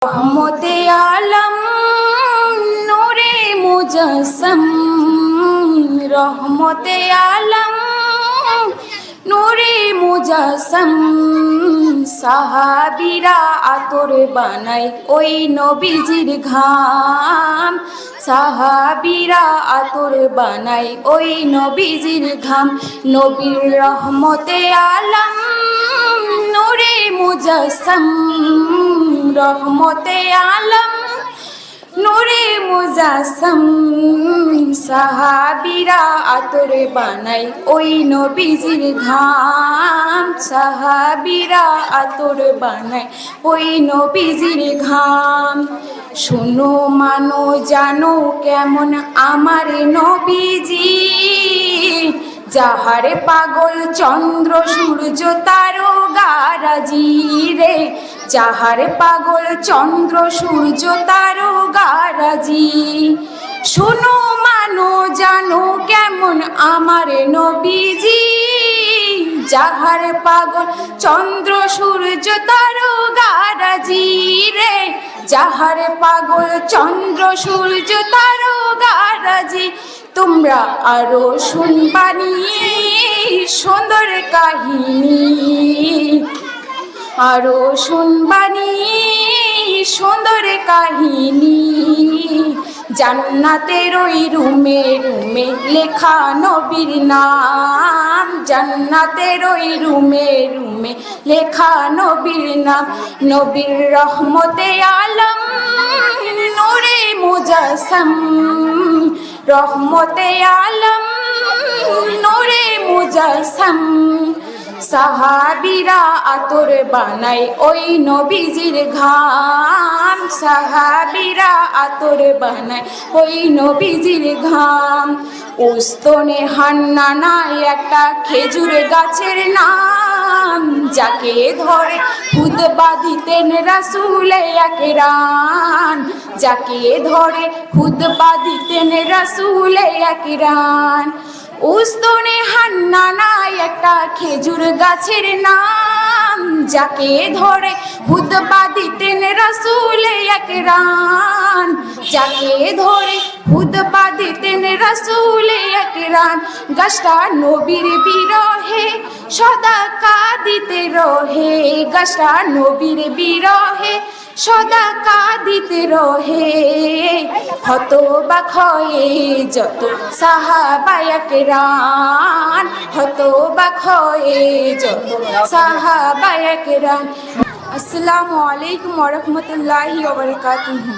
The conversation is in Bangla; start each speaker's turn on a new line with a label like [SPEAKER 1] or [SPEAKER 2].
[SPEAKER 1] রহমতে আলম নূরে মুজাসসাম, রহমতে আলম নূরে মুজাসসাম। সাহাবীরা আতর বানায় ওই নবীজির ঘাম, সাহাবীরা আতর বানায় ওই নবীজির ঘাম। নবীর রহমতে আলম নূরে মুজাসসাম, রহমতে আলম নূরে মুজাসসাম। সাহাবীরা আতর বানায় ওই নবীজির ঘাম, সাহাবীরা আতর বানায় ওই নবীজির ঘাম। শোনো মানো জানো কেমন আমার নবীজি, যাহারে পাগল চন্দ্র সূর্য তারকারাজি রে, যাহারে পাগল চন্দ্র সূর্য তারকারাজি। শোনো মানো জানো কেমন আমার নবীজি, যাহারে পাগল চন্দ্র সূর্য তারকারাজি রে, যাহারে পাগল চন্দ্র সূর্য তারকারাজি। তোমরা আরো শুনবানি সুন্দর কাহিনী, আরো শুনবানি সুন্দর কাহিনী। জান্নাতের ওই রুমে রুমে লেখা নবীর নাম, জান্নাতের ওই রুমে রুমে লেখা নবীর নাম। নবীর রহমতে আলম নূরে মুজাসসাম, রহমতে আলম নূরে মুজাসসাম। সাহাবীরা আতর বানায় ওই নবীজির ঘাম, সাহাবীরা আতর বানায় ওই নবীজির ঘাম। উস্তনে হান্নানায় একটা খেজুর গাছের নাম, যাকে ধরে খুতবা দিতেন রাসূলে আকরাম, যাকে ধরে খুতবা দিতেন রাসূলে আকরাম। উস্তনে হান্নানায় একটা খেজুর গাছের নাম, যাকে ধরে খুতবা দিতেন রাসূলে আকরাম, যাকে ধরে খুতবা দিতেন রাসূলে আকরাম। গাছটা নবীর বিরহে সদা কাঁদিতে রহে, গাছটা নবীর বিরহে সদা কাঁদিতে রহে। হতবাক হয়ে যত সাহাবায়ে কেরাম, হতবাক হয়ে যত সাহাবায়ে কেরাম। আসসালামু আলাইকুম ওয়া রাহমাতুল্লাহি ওয়া বারাকাতুহু।